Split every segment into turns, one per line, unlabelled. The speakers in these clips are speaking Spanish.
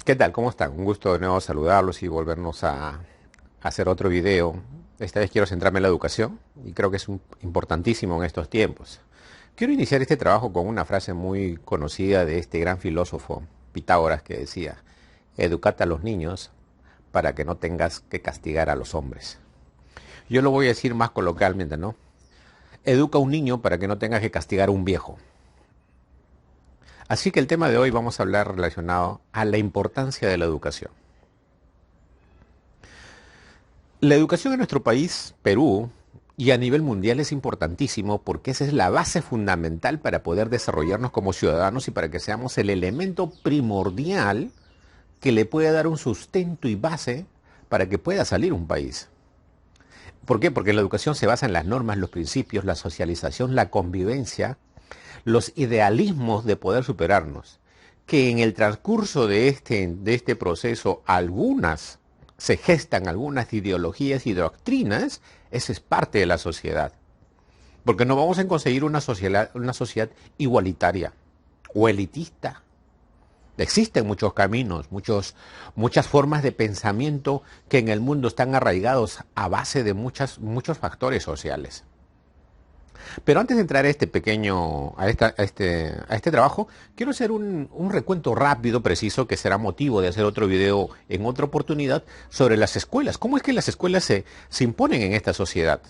¿Qué tal? ¿Cómo están? Un gusto de nuevo saludarlos y volvernos a hacer otro video. Esta vez quiero centrarme en la educación y creo que es importantísimo en estos tiempos. Quiero iniciar este trabajo con una frase muy conocida de este gran filósofo Pitágoras que decía: educad a los niños para que no tengas que castigar a los hombres. Yo lo voy a decir más coloquialmente, ¿no? Educa a un niño para que no tengas que castigar a un viejo. Así que el tema de hoy vamos a hablar relacionado a la importancia de la educación. La educación en nuestro país, Perú, y a nivel mundial es importantísimo porque esa es la base fundamental para poder desarrollarnos como ciudadanos y para que seamos el elemento primordial que le pueda dar un sustento y base para que pueda salir un país. ¿Por qué? Porque la educación se basa en las normas, los principios, la socialización, la convivencia, los idealismos de poder superarnos, que en el transcurso de este proceso algunas se gestan algunas ideologías y doctrinas, eso es parte de la sociedad. Porque no vamos a conseguir una sociedad igualitaria o elitista. Existen muchos caminos, muchas formas de pensamiento que en el mundo están arraigados a base de muchos factores sociales. Pero antes de entrar a este pequeño, a este trabajo, quiero hacer un recuento rápido, preciso, que será motivo de hacer otro video en otra oportunidad sobre las escuelas. ¿Cómo es que las escuelas se imponen en esta sociedad?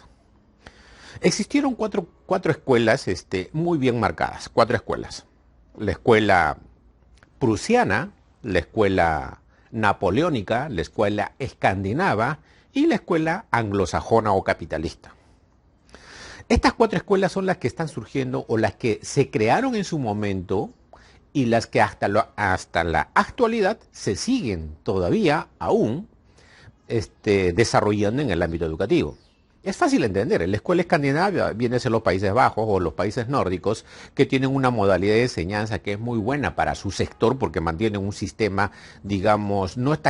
Existieron cuatro escuelas muy bien marcadas, cuatro escuelas. La escuela prusiana, la escuela napoleónica, la escuela escandinava y la escuela anglosajona o capitalista. Estas cuatro escuelas son las que están surgiendo o las que se crearon en su momento y las que hasta la actualidad se siguen todavía aún desarrollando en el ámbito educativo. Es fácil entender, la escuela escandinava viene a ser los Países Bajos o los países nórdicos que tienen una modalidad de enseñanza que es muy buena para su sector porque mantienen un sistema, digamos, no es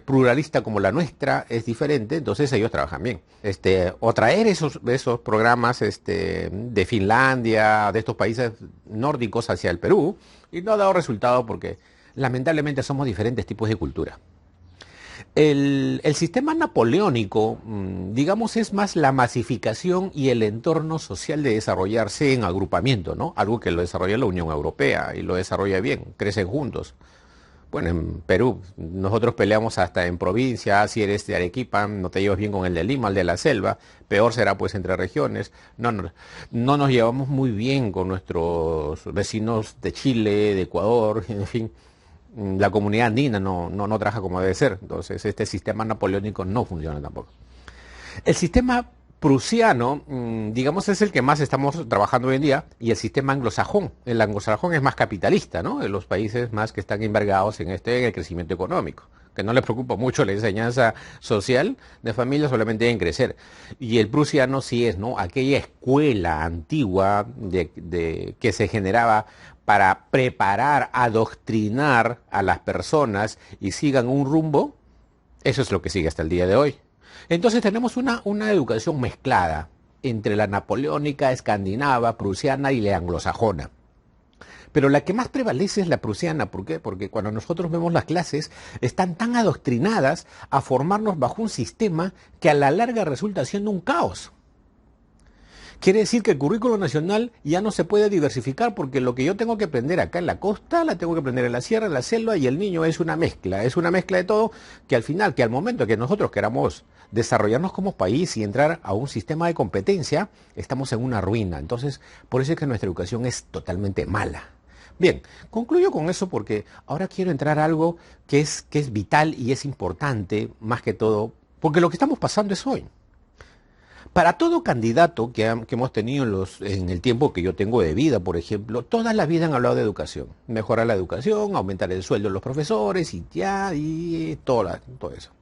pluralista como la nuestra, es diferente, entonces ellos trabajan bien. O traer esos programas de Finlandia, de estos países nórdicos hacia el Perú, y no ha dado resultado porque lamentablemente somos diferentes tipos de cultura. El sistema napoleónico, digamos, es más la masificación y el entorno social de desarrollarse en agrupamiento, ¿no? Algo que lo desarrolla la Unión Europea y lo desarrolla bien, crecen juntos. Bueno, en Perú nosotros peleamos hasta en provincia, si eres de Arequipa, no te llevas bien con el de Lima, el de la selva, peor será pues entre regiones. No nos llevamos muy bien con nuestros vecinos de Chile, de Ecuador, en fin. La comunidad andina no trabaja como debe ser, entonces este sistema napoleónico no funciona tampoco. El sistema prusiano, digamos, es el que más estamos trabajando hoy en día, y el sistema anglosajón. El anglosajón es más capitalista, ¿no? De los países más que están envergados en en el crecimiento económico, que no les preocupa mucho la enseñanza social de familia, solamente deben crecer. Y el prusiano sí es, ¿no? Aquella escuela antigua que se generaba para preparar, adoctrinar a las personas y sigan un rumbo, eso es lo que sigue hasta el día de hoy. Entonces tenemos una educación mezclada entre la napoleónica, escandinava, prusiana y la anglosajona. Pero la que más prevalece es la prusiana. ¿Por qué? Porque cuando nosotros vemos las clases, están tan adoctrinadas a formarnos bajo un sistema que a la larga resulta siendo un caos. Quiere decir que el currículo nacional ya no se puede diversificar porque lo que yo tengo que aprender acá en la costa, la tengo que aprender en la sierra, en la selva, y el niño es una mezcla de todo, que al final, que al momento que nosotros queramos desarrollarnos como país y entrar a un sistema de competencia, estamos en una ruina. Entonces, por eso es que nuestra educación es totalmente mala. Bien, concluyo con eso porque ahora quiero entrar a algo que es vital y es importante, más que todo, porque lo que estamos pasando es hoy. Para todo candidato que hemos tenido en el tiempo que yo tengo de vida, por ejemplo, toda la vida han hablado de educación. Mejorar la educación, aumentar el sueldo de los profesores y todo eso.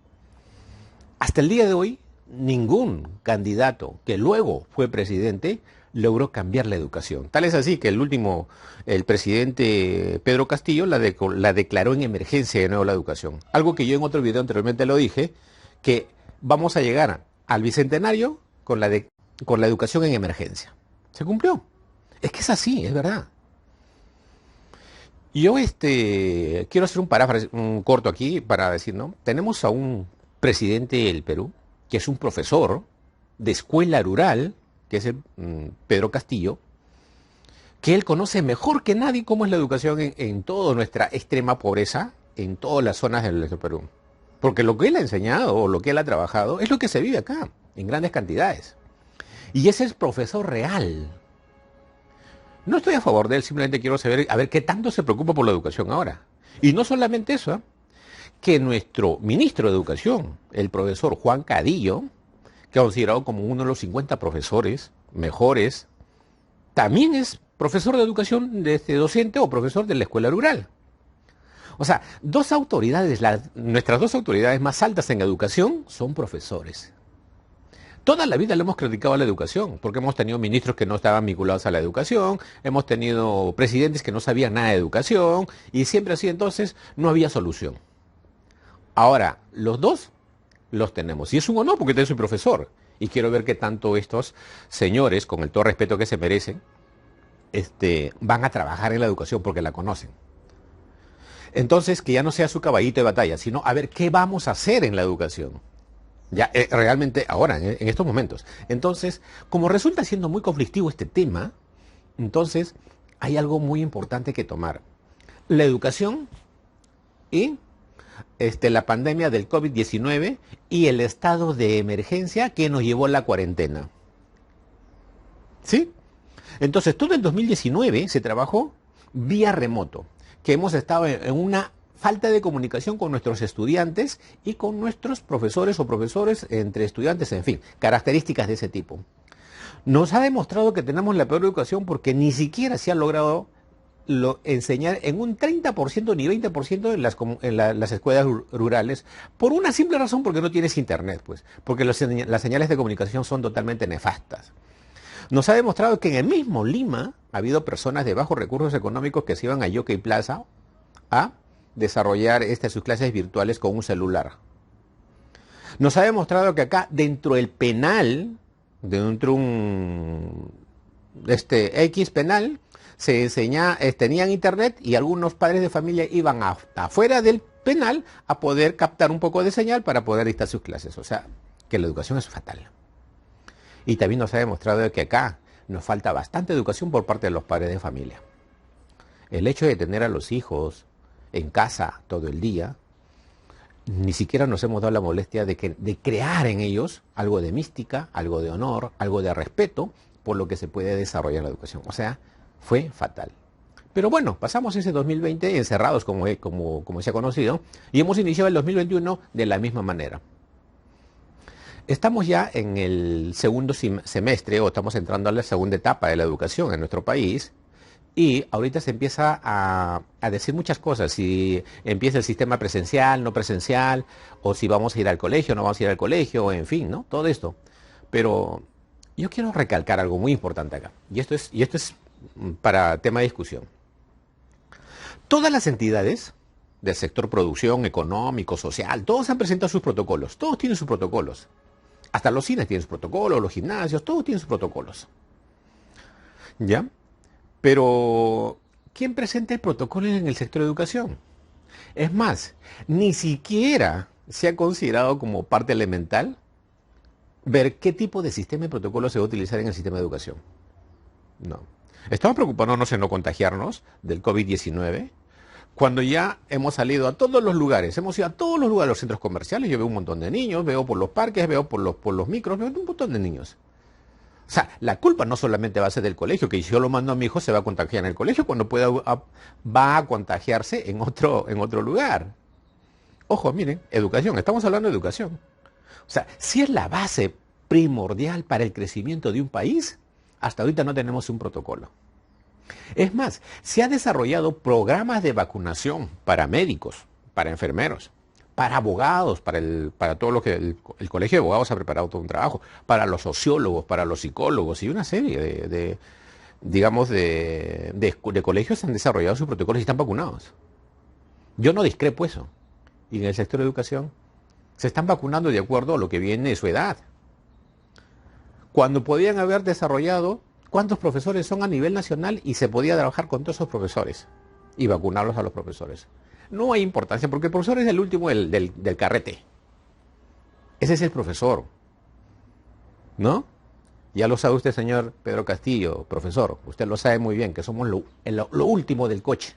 Hasta el día de hoy, ningún candidato que luego fue presidente logró cambiar la educación. Tal es así que el presidente Pedro Castillo la declaró en emergencia de nuevo la educación. Algo que yo en otro video anteriormente lo dije, que vamos a llegar al bicentenario con la educación en emergencia. Se cumplió. Es que es así, es verdad. Yo quiero hacer un paráfrasis, un corto aquí para decir, ¿no? Tenemos a un presidente del Perú, que es un profesor de escuela rural, que es el Pedro Castillo, que él conoce mejor que nadie cómo es la educación en toda nuestra extrema pobreza, en todas las zonas del Perú. Porque lo que él ha enseñado o lo que él ha trabajado es lo que se vive acá, en grandes cantidades. Y ese es profesor real. No estoy a favor de él, simplemente quiero saber a ver qué tanto se preocupa por la educación ahora. Y no solamente eso, que nuestro ministro de Educación, el profesor Juan Cadillo, que ha considerado como uno de los 50 profesores mejores, también es profesor de educación docente o profesor de la escuela rural. O sea, dos autoridades, nuestras dos autoridades más altas en educación son profesores. Toda la vida le hemos criticado a la educación, porque hemos tenido ministros que no estaban vinculados a la educación, hemos tenido presidentes que no sabían nada de educación, y siempre así entonces no había solución. Ahora, los dos los tenemos, y es un honor porque yo soy profesor, y quiero ver qué tanto estos señores, con el todo respeto que se merecen, van a trabajar en la educación porque la conocen. Entonces, que ya no sea su caballito de batalla, sino a ver qué vamos a hacer en la educación. Ya, realmente ahora, en estos momentos. Entonces, como resulta siendo muy conflictivo este tema, entonces hay algo muy importante que tomar. La educación y la pandemia del COVID-19 y el estado de emergencia que nos llevó a la cuarentena. ¿Sí? Entonces, todo el 2019 se trabajó vía remoto, que hemos estado en una falta de comunicación con nuestros estudiantes y con nuestros profesores o profesores entre estudiantes, en fin, características de ese tipo. Nos ha demostrado que tenemos la peor educación porque ni siquiera se ha logrado enseñar en un 30% ni 20% en las escuelas rurales, por una simple razón, porque no tienes internet, pues, porque las señales de comunicación son totalmente nefastas. Nos ha demostrado que en el mismo Lima ha habido personas de bajos recursos económicos que se iban a Yoke Plaza a desarrollar sus clases virtuales con un celular. Nos ha demostrado que acá dentro del penal, dentro de un X penal, tenían internet y algunos padres de familia iban afuera del penal a poder captar un poco de señal para poder dictar sus clases. O sea, que la educación es fatal. Y también nos ha demostrado que acá nos falta bastante educación por parte de los padres de familia. El hecho de tener a los hijos en casa todo el día, ni siquiera nos hemos dado la molestia de crear en ellos algo de mística, algo de honor, algo de respeto por lo que se puede desarrollar en la educación. O sea, fue fatal. Pero bueno, pasamos ese 2020 encerrados como se ha conocido y hemos iniciado el 2021 de la misma manera. Estamos ya en el segundo semestre o estamos entrando a la segunda etapa de la educación en nuestro país. Y ahorita se empieza a decir muchas cosas, si empieza el sistema presencial, no presencial, o si vamos a ir al colegio, no vamos a ir al colegio, en fin, ¿no? Todo esto. Pero yo quiero recalcar algo muy importante acá, y esto es para tema de discusión. Todas las entidades del sector producción, económico, social, todos han presentado sus protocolos, todos tienen sus protocolos. Hasta los cines tienen sus protocolos, los gimnasios, todos tienen sus protocolos. ¿Ya? Pero, ¿quién presenta el protocolo en el sector de educación? Es más, ni siquiera se ha considerado como parte elemental ver qué tipo de sistema de protocolo se va a utilizar en el sistema de educación. No. Estamos preocupándonos en no contagiarnos del COVID-19 cuando ya hemos salido a todos los lugares, hemos ido a todos los lugares, los centros comerciales, yo veo un montón de niños, veo por los parques, veo por los micros, veo un montón de niños. O sea, la culpa no solamente va a ser del colegio, que si yo lo mando a mi hijo se va a contagiar en el colegio cuando va a contagiarse en otro lugar. Ojo, miren, educación, estamos hablando de educación. O sea, si es la base primordial para el crecimiento de un país, hasta ahorita no tenemos un protocolo. Es más, se han desarrollado programas de vacunación para médicos, para enfermeros, para abogados, para todo lo que el Colegio de Abogados ha preparado todo un trabajo, para los sociólogos, para los psicólogos y una serie de colegios han desarrollado sus protocolos y están vacunados. Yo no discrepo eso. Y en el sector de educación se están vacunando de acuerdo a lo que viene de su edad. Cuando podían haber desarrollado cuántos profesores son a nivel nacional y se podía trabajar con todos esos profesores. y vacunarlos a los profesores. No hay importancia, porque el profesor es el último del carrete. Ese es el profesor, ¿no? Ya lo sabe usted, señor Pedro Castillo, profesor. Usted lo sabe muy bien, que somos lo último del coche.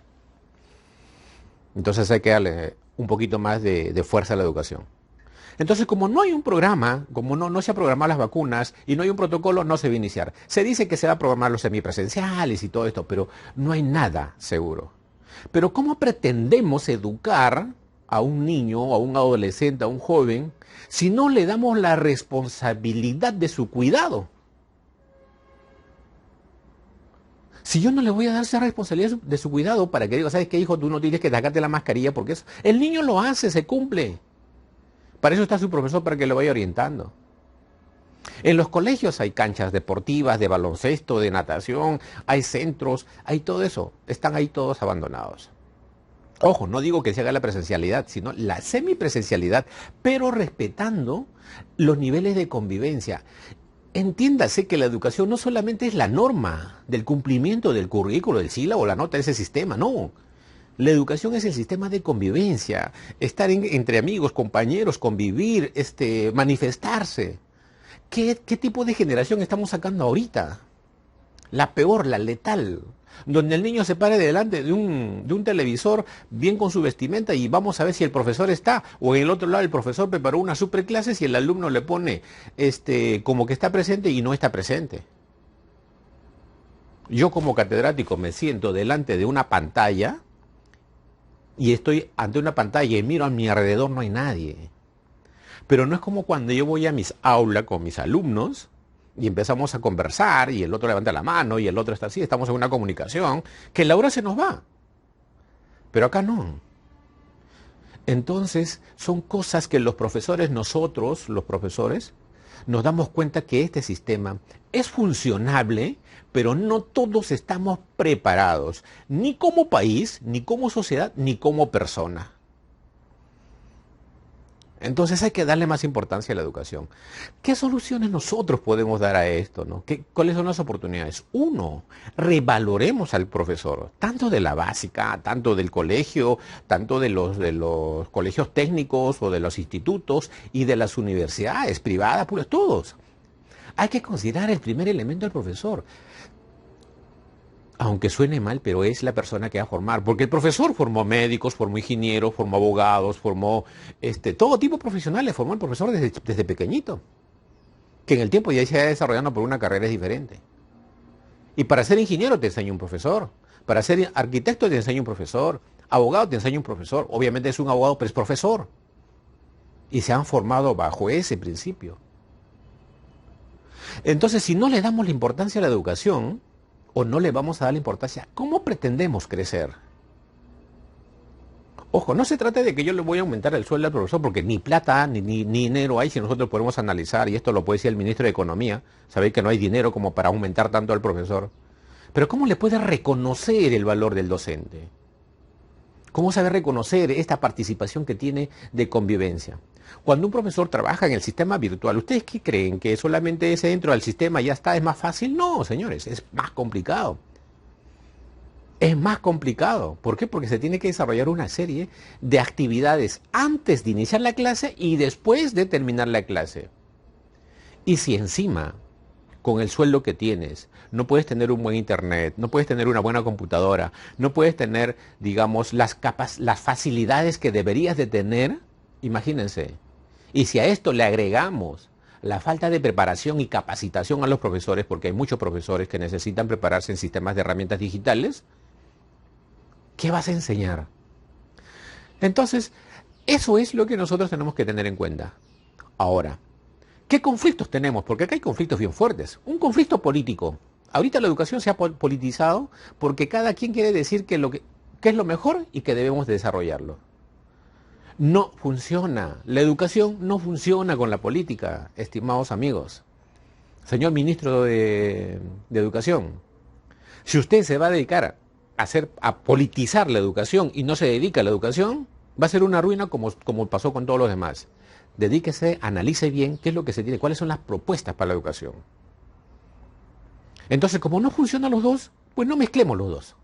Entonces hay que darle un poquito más de fuerza a la educación. Entonces, como no hay un programa, como no se han programado las vacunas y no hay un protocolo, no se va a iniciar. Se dice que se va a programar los semipresenciales y todo esto, pero no hay nada seguro. Pero ¿cómo pretendemos educar a un niño, a un adolescente, a un joven, si no le damos la responsabilidad de su cuidado? Si yo no le voy a dar esa responsabilidad de su cuidado para que diga, ¿sabes qué, hijo? Tú no tienes que sacarte la mascarilla porque eso... El niño lo hace, se cumple. Para eso está su profesor, para que lo vaya orientando. En los colegios hay canchas deportivas, de baloncesto, de natación, hay centros, hay todo eso. Están ahí todos abandonados. Ojo, no digo que se haga la presencialidad, sino la semipresencialidad, pero respetando los niveles de convivencia. Entiéndase que la educación no solamente es la norma del cumplimiento del currículo, del sílabo, la nota de ese sistema, no. La educación es el sistema de convivencia, estar entre amigos, compañeros, convivir, manifestarse. ¿Qué tipo de generación estamos sacando ahorita? La peor, la letal, donde el niño se pare delante de un televisor bien con su vestimenta y vamos a ver si el profesor está, o en el otro lado el profesor preparó una superclase y el alumno le pone como que está presente y no está presente. Yo como catedrático me siento delante de una pantalla y estoy ante una pantalla y miro a mi alrededor, no hay nadie. Pero no es como cuando yo voy a mis aulas con mis alumnos y empezamos a conversar y el otro levanta la mano y el otro está así, estamos en una comunicación, que la hora se nos va. Pero acá no. Entonces, son cosas que los profesores, nosotros, los profesores, nos damos cuenta que este sistema es funcionable, pero no todos estamos preparados, ni como país, ni como sociedad, ni como persona. Entonces hay que darle más importancia a la educación. ¿Qué soluciones nosotros podemos dar a esto, no? ¿Cuáles son las oportunidades? Uno, revaloremos al profesor, tanto de la básica, tanto del colegio, tanto de los colegios técnicos o de los institutos y de las universidades privadas, pues todos. Hay que considerar el primer elemento del profesor. Aunque suene mal, pero es la persona que va a formar, porque el profesor formó médicos, formó ingenieros, formó abogados, formó todo tipo de profesionales, formó el profesor desde pequeñito, que en el tiempo ya se ha desarrollado por una carrera diferente. Y para ser ingeniero te enseña un profesor, para ser arquitecto te enseña un profesor, abogado te enseña un profesor, obviamente es un abogado, pero es profesor. Y se han formado bajo ese principio. Entonces, si no le damos la importancia a la educación, o no le vamos a dar la importancia, ¿cómo pretendemos crecer? Ojo, no se trata de que yo le voy a aumentar el sueldo al profesor, porque ni plata, ni dinero hay, si nosotros podemos analizar, y esto lo puede decir el ministro de Economía, sabéis que no hay dinero como para aumentar tanto al profesor. Pero ¿cómo le puede reconocer el valor del docente? ¿Cómo sabe reconocer esta participación que tiene de convivencia? Cuando un profesor trabaja en el sistema virtual, ¿ustedes qué creen? ¿Que solamente ese dentro del sistema ya está, es más fácil? No, señores, es más complicado. Es más complicado. ¿Por qué? Porque se tiene que desarrollar una serie de actividades antes de iniciar la clase y después de terminar la clase. Y si encima, con el sueldo que tienes, no puedes tener un buen internet, no puedes tener una buena computadora, no puedes tener, digamos, las facilidades que deberías de tener, imagínense. Y si a esto le agregamos la falta de preparación y capacitación a los profesores, porque hay muchos profesores que necesitan prepararse en sistemas de herramientas digitales, ¿qué vas a enseñar? Entonces, eso es lo que nosotros tenemos que tener en cuenta. Ahora, ¿qué conflictos tenemos? Porque acá hay conflictos bien fuertes. Un conflicto político. Ahorita la educación se ha politizado porque cada quien quiere decir que es lo mejor y que debemos desarrollarlo. No funciona. La educación no funciona con la política, estimados amigos. Señor ministro de Educación, si usted se va a dedicar a politizar la educación y no se dedica a la educación, va a ser una ruina como pasó con todos los demás. Dedíquese, analice bien qué es lo que se tiene, cuáles son las propuestas para la educación. Entonces, como no funcionan los dos, pues no mezclemos los dos.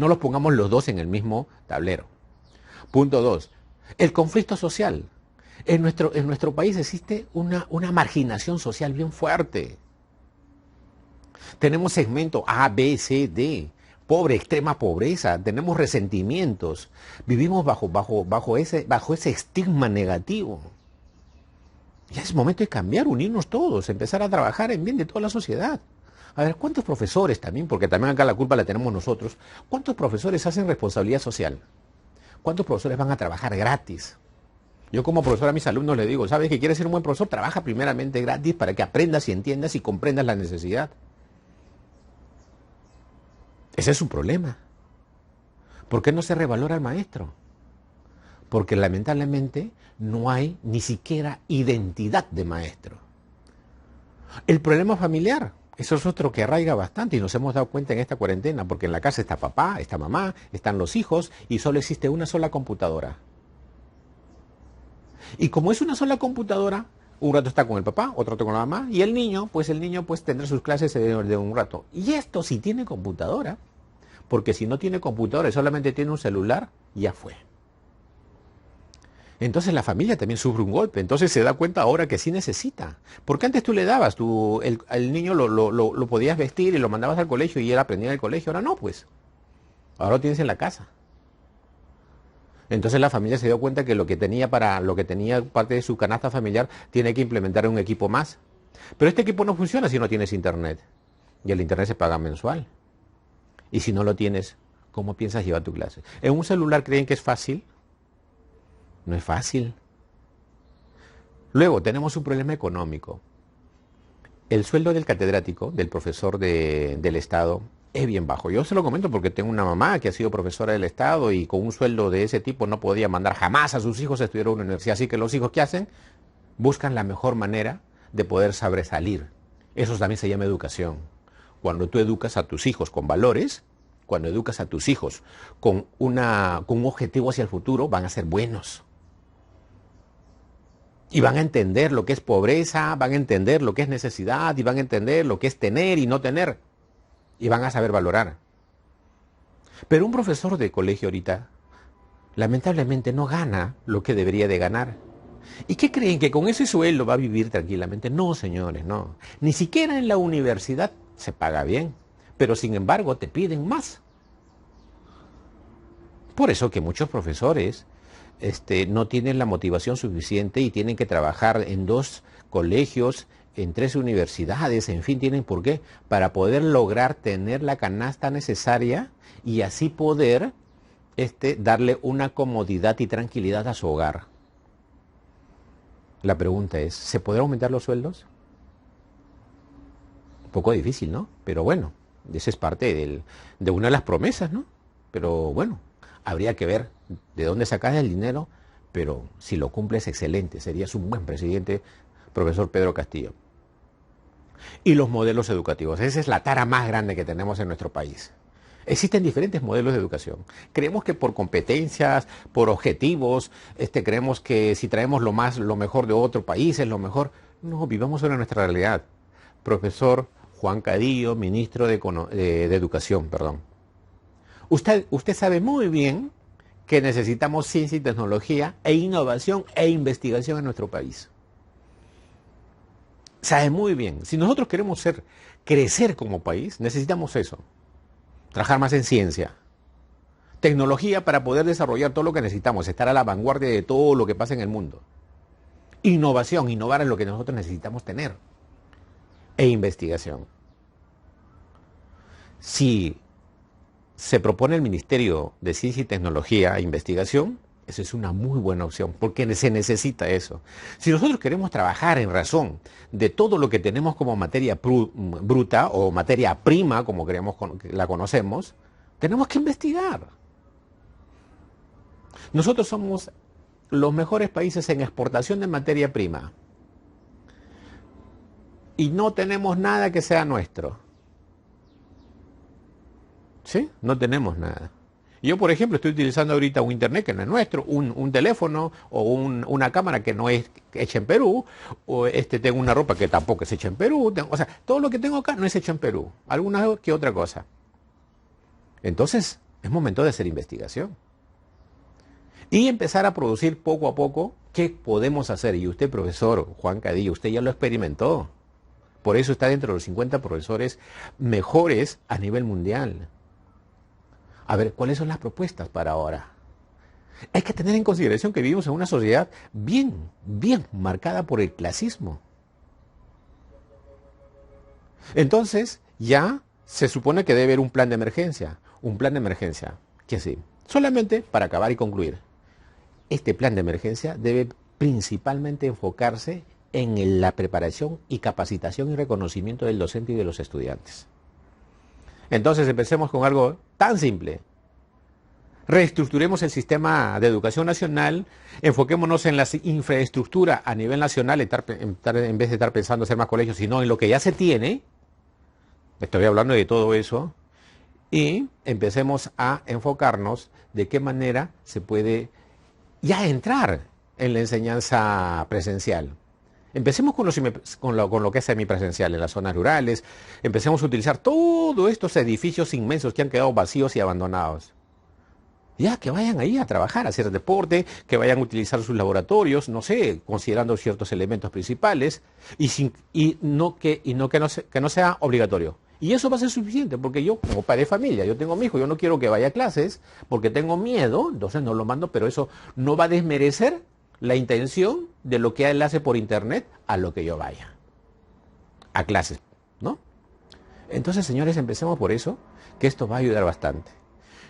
No los pongamos los dos en el mismo tablero. Punto 2. El conflicto social. En nuestro país existe una marginación social bien fuerte. Tenemos segmentos A, B, C, D. Pobre, extrema pobreza. Tenemos resentimientos. Vivimos bajo ese estigma negativo. Ya es momento de cambiar, unirnos todos, empezar a trabajar en bien de toda la sociedad. A ver, ¿cuántos profesores también, porque también acá la culpa la tenemos nosotros, cuántos profesores hacen responsabilidad social? ¿Cuántos profesores van a trabajar gratis? Yo como profesor a mis alumnos les digo, ¿sabes que quieres ser un buen profesor? Trabaja primeramente gratis para que aprendas y entiendas y comprendas la necesidad. Ese es un problema. ¿Por qué no se revalora al maestro? Porque lamentablemente no hay ni siquiera identidad de maestro. El problema familiar, eso es otro que arraiga bastante y nos hemos dado cuenta en esta cuarentena, porque en la casa está papá, está mamá, están los hijos y solo existe una sola computadora. Y como es una sola computadora, un rato está con el papá, otro rato con la mamá, y el niño pues tendrá sus clases de un rato. Y esto sí tiene computadora, porque si no tiene computadora y solamente tiene un celular, ya fue. Entonces la familia también sufre un golpe, entonces se da cuenta ahora que sí necesita. Porque antes tú le dabas, el niño lo podías vestir y lo mandabas al colegio y él aprendía en el colegio, ahora no pues. Ahora lo tienes en la casa. Entonces la familia se dio cuenta que lo que tenía parte de su canasta familiar tiene que implementar un equipo más. Pero este equipo no funciona si no tienes internet. Y el internet se paga mensual. Y si no lo tienes, ¿cómo piensas llevar tu clase? ¿En un celular creen que es fácil? No es fácil. Luego tenemos un problema económico. El sueldo del catedrático, del profesor del Estado, es bien bajo. Yo se lo comento porque tengo una mamá que ha sido profesora del Estado y con un sueldo de ese tipo no podía mandar jamás a sus hijos a estudiar a una universidad. Así que los hijos, ¿qué hacen? Buscan la mejor manera de poder sobresalir. Eso también se llama educación. Cuando tú educas a tus hijos con valores, cuando educas a tus hijos con un objetivo hacia el futuro, van a ser buenos. Y van a entender lo que es pobreza, van a entender lo que es necesidad y van a entender lo que es tener y no tener. Y van a saber valorar. Pero un profesor de colegio ahorita, lamentablemente no gana lo que debería de ganar. ¿Y qué creen? ¿Que con ese sueldo va a vivir tranquilamente? No, señores, no. Ni siquiera en la universidad se paga bien. Pero sin embargo te piden más. Por eso que muchos profesores no tienen la motivación suficiente y tienen que trabajar en 2 colegios, en 3 universidades, en fin, tienen por qué, para poder lograr tener la canasta necesaria y así poder darle una comodidad y tranquilidad a su hogar. La pregunta es, ¿se podrá aumentar los sueldos? Un poco difícil, ¿no? Pero bueno, esa es parte de una de las promesas, ¿no? Pero bueno, habría que ver de dónde sacas el dinero, pero si lo cumples, excelente. Serías un buen presidente, profesor Pedro Castillo. Y los modelos educativos. Esa es la tara más grande que tenemos en nuestro país. Existen diferentes modelos de educación. Creemos que por competencias, por objetivos, creemos que si traemos lo mejor de otro país es lo mejor. No, vivamos en nuestra realidad. Profesor Juan Cadillo, ministro de Educación, perdón. Usted sabe muy bien que necesitamos ciencia y tecnología e innovación e investigación en nuestro país. Sabe muy bien, si nosotros queremos crecer como país, necesitamos eso. Trabajar más en ciencia, tecnología para poder desarrollar todo lo que necesitamos, estar a la vanguardia de todo lo que pasa en el mundo. Innovación, innovar es lo que nosotros necesitamos tener. E investigación. Si se propone el Ministerio de Ciencia y Tecnología e Investigación, esa es una muy buena opción, porque se necesita eso. Si nosotros queremos trabajar en razón de todo lo que tenemos como materia bruta o materia prima, como la conocemos, tenemos que investigar. Nosotros somos los mejores países en exportación de materia prima y no tenemos nada que sea nuestro. ¿Sí? No tenemos nada. Yo, por ejemplo, estoy utilizando ahorita un internet que no es nuestro, un teléfono o una cámara que no es hecha en Perú, o tengo una ropa que tampoco es hecha en Perú. O sea, todo lo que tengo acá no es hecho en Perú, alguna que otra cosa. Entonces, Es momento de hacer investigación. Y empezar a producir poco a poco qué podemos hacer. Y usted, profesor Juan Cadillo, usted ya lo experimentó. Por eso está dentro de los 50 profesores mejores a nivel mundial. A ver, ¿cuáles son las propuestas para ahora? Hay que tener en consideración que vivimos en una sociedad bien marcada por el clasismo. Entonces, ya se supone que debe haber un plan de emergencia. Un plan de emergencia. ¿Qué así? Solamente para acabar y concluir. Este plan de emergencia debe principalmente enfocarse en la preparación y capacitación y reconocimiento del docente y de los estudiantes. Entonces empecemos con algo tan simple. Reestructuremos el sistema de educación nacional, enfoquémonos en la infraestructura a nivel nacional, en vez de estar pensando hacer más colegios, sino en lo que ya se tiene. Estoy hablando de todo eso. Y empecemos a enfocarnos de qué manera se puede ya entrar en la enseñanza presencial. Empecemos con lo que es semipresencial en las zonas rurales. Empecemos a utilizar todos estos edificios inmensos que han quedado vacíos y abandonados. Ya, que vayan ahí a trabajar, a hacer deporte, que vayan a utilizar sus laboratorios, no sé, considerando ciertos elementos principales, que no sea obligatorio. Y eso va a ser suficiente, porque yo, como padre de familia, yo tengo a mi hijo, yo no quiero que vaya a clases, porque tengo miedo, entonces no lo mando, pero eso no va a desmerecer la intención de lo que él hace por internet a lo que yo vaya a clases, ¿no? Entonces, señores, empecemos por eso, que esto va a ayudar bastante.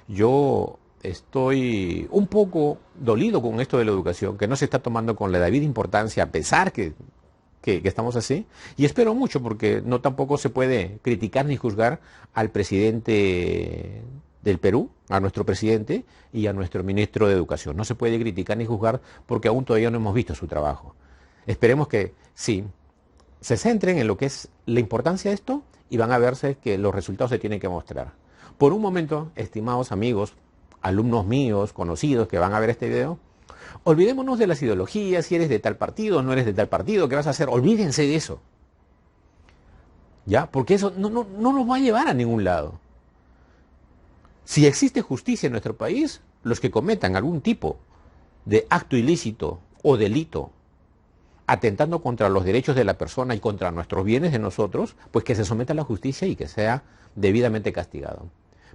Yo estoy un poco dolido con esto de la educación, que no se está tomando con la debida importancia, a pesar que estamos así, y espero mucho, porque no tampoco se puede criticar ni juzgar al presidente del Perú, a nuestro presidente y a nuestro ministro de Educación. No se puede criticar ni juzgar porque aún todavía no hemos visto su trabajo. Esperemos que sí, se centren en lo que es la importancia de esto y van a verse que los resultados se tienen que mostrar. Por un momento, estimados amigos, alumnos míos, conocidos que van a ver este video, olvidémonos de las ideologías, si eres de tal partido, no eres de tal partido, ¿qué vas a hacer? Olvídense de eso. ¿Ya? Porque eso no nos va a llevar a ningún lado. Si existe justicia en nuestro país, los que cometan algún tipo de acto ilícito o delito atentando contra los derechos de la persona y contra nuestros bienes de nosotros, pues que se someta a la justicia y que sea debidamente castigado.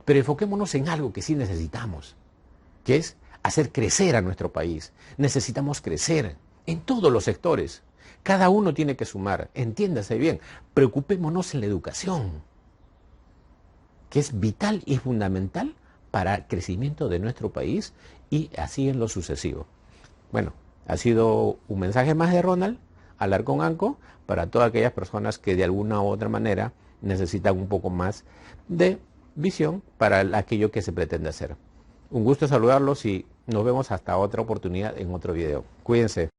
Pero enfoquémonos en algo que sí necesitamos, que es hacer crecer a nuestro país. Necesitamos crecer en todos los sectores. Cada uno tiene que sumar, entiéndase bien, preocupémonos en la educación, que es vital y fundamental para el crecimiento de nuestro país y así en lo sucesivo. Bueno, ha sido un mensaje más de Ronald Alarcón Anco para todas aquellas personas que de alguna u otra manera necesitan un poco más de visión para aquello que se pretende hacer. Un gusto saludarlos y nos vemos hasta otra oportunidad en otro video. Cuídense.